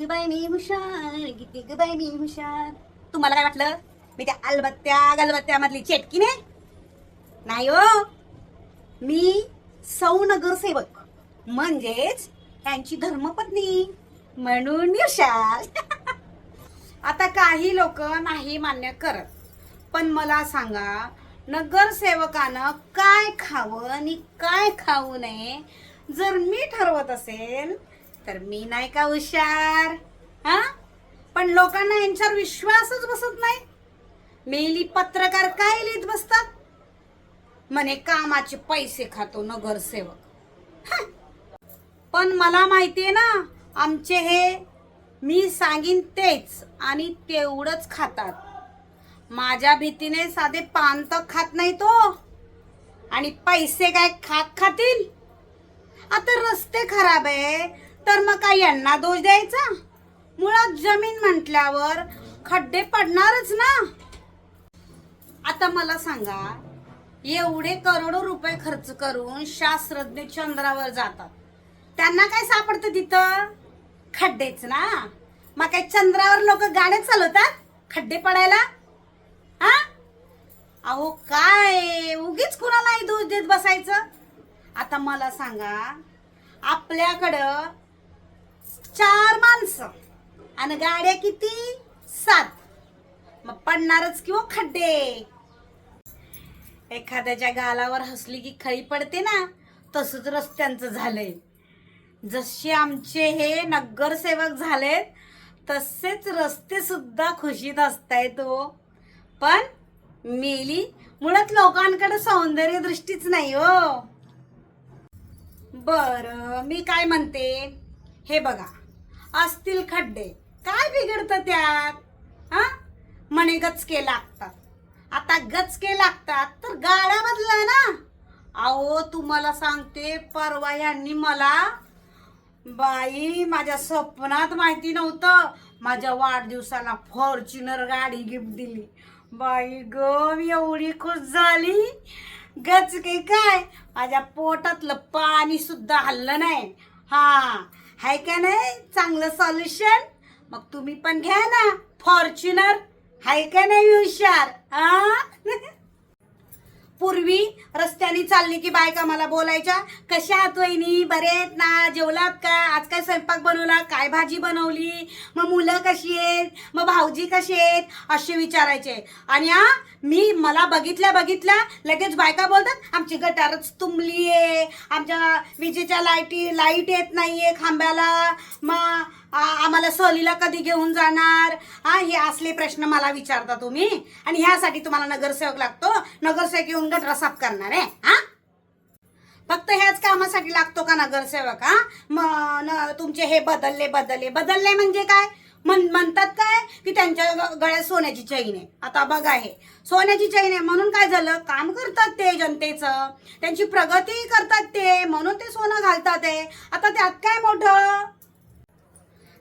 बाई मी हुशार, किती ग बाई मी हुशार. तुम्हाला काय वाटलं मी त्या अलबत्त्या गलबत्त्यामधली चेटकी नाही हो. मी सौ नगरसेवक म्हणजेच त्यांची धर्मपत्नी म्हणून मी हुशार. आता काही लोक नाही मान्य करत, पण मला सांगा, नगरसेवकानं काय खावं आणि काय खाऊ नये जर मी ठरवत असेल तर मी नाही का हुशार? हा, पण लोकांना यांच्यावर विश्वासच बसत नाही. मेली पत्रकार काय लिहित बसतात म्हणे कामाचे पैसे खातो नगरसेवक. पण मला माहितीये ना, आमचे हे मी सांगीन तेच आणि तेवढंच खातात. माझ्या भीतीने साधे पान तर खात नाही तो, आणि पैसे काय खातील. आता रस्ते खराब आहे तर मग काय यांना दोष द्यायचा? मुळात जमीन म्हटल्यावर खड्डे पडणारच ना. आता मला सांगा, एवढे करोडो रुपये खर्च करून शास्त्रज्ञ चंद्रावर जातात, त्यांना काय सापडतं तिथं? खड्डेच ना. मग काय चंद्रावर लोक गाड्या चालवतात खड्डे पडायला? हा, अहो काय उगीच कुणालाही दोष देत बसायचं. आता मला सांगा, आपल्याकडं 4 माणसं आणि गाड्या किती? 7. मग पडणारच किंवा खड्डे. एखाद्याच्या गालावर हसली की खळी पडते ना, तसंच रस्त्यांचं झालंय. जसे आमचे हे नगरसेवक झालेत तसेच रस्ते सुद्धा खुशीत असतायत हो. पण मेली मुळात लोकांकडे सौंदर्य दृष्टीच नाही हो. बर, मी काय म्हणते, हे बघा, असतील खड्डे, काय बिघडतं त्यात? हा, म्हणे गचके लागतात. आता गचके लागतात तर गाड्या बदला ना. अहो तुम्हाला सांगते, परवा यांनी मला, बाई माझ्या स्वप्नात माहिती नव्हतं, माझ्या वाढदिवसाला फॉर्च्युनर गाडी गिफ्ट दिली. बाई ग, मी एवढी खुश झाली. गचके काय, माझ्या पोटातलं पाणी सुद्धा हल्लं नाही. हा, हाय का नाही चांगलं सॉल्युशन? मग तुम्ही पण घ्या ना फॉर्च्युनर. हाय का नाही हुशार? पूर्वी रस्त्याने चालली की बायका मला बोलायच्या, कशा आहात वहिनी, बरे आहेत ना, जेवलात का, आज काय स्वयंपाक बनवला, काय भाजी बनवली, मग मुलं कशी आहेत, मग भाऊजी कशी आहेत, असे विचारायचे. आणि मला बघितल्या लगेच बायका बोलतात, आमची गटारच तुंबली आहे, आमच्या विजेच्या लाईट येत नाहीये खांब्याला, मग आम्हाला सहलीला कधी घेऊन जाणार. हे असले प्रश्न मला विचारता तुम्ही, आणि ह्यासाठी तुम्हाला नगरसेवक लागतो? नगरसेवक येऊन गटर साफ करणार आहे? फक्त ह्याच कामासाठी लागतो का नगरसेवक? तुमचे हे बदलले म्हणजे काय म्हणतात काय की त्यांच्या गळ्यात सोन्याची चैन आहे. आता बघा, हे सोन्याची चैन आहे म्हणून काय झालं? काम करतात ते जनतेचं, त्यांची प्रगती करतात ते, म्हणून ते सोनं घालतात आहे. आता त्यात काय मोठं?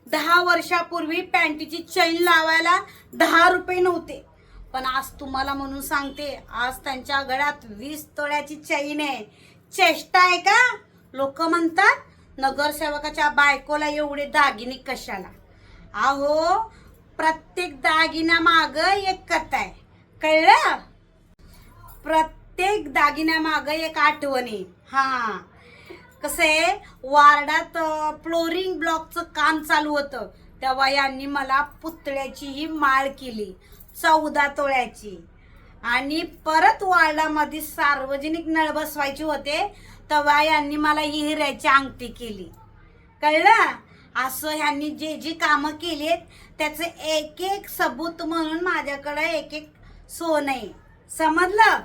10 वर्षापूर्वी पॅन्टीची चैन लावायला 10 रुपये नव्हते, पण आज तुम्हाला म्हणून सांगते, आज त्यांच्या गळ्यात 20 तोळ्याची चैन आहे. चेष्टा आहे का? लोक म्हणतात नगरसेवकाच्या बायकोला एवढे दागिने कशाला? अहो, प्रत्येक दागिन्यामाग एक कथा आहे, कळलं? प्रत्येक दागिन्यामाग एक आठवण आहे. हा, कसं आहे, वार्डात फ्लोरिंग ब्लॉकचं काम चालू होतं, तेव्हा यांनी मला पुतळ्याची ही माळ केली 14 तोळ्याची. आणि परत वार्डामध्ये सार्वजनिक नळ बसवायचे होते, तेव्हा यांनी मला ही हिऱ्याची अंगठी केली. कळलं? असं ह्यांनी जे कामं केली त्याचे एक एक सबूत म्हणून माझ्याकडे एक सोनं आहे. समजलं?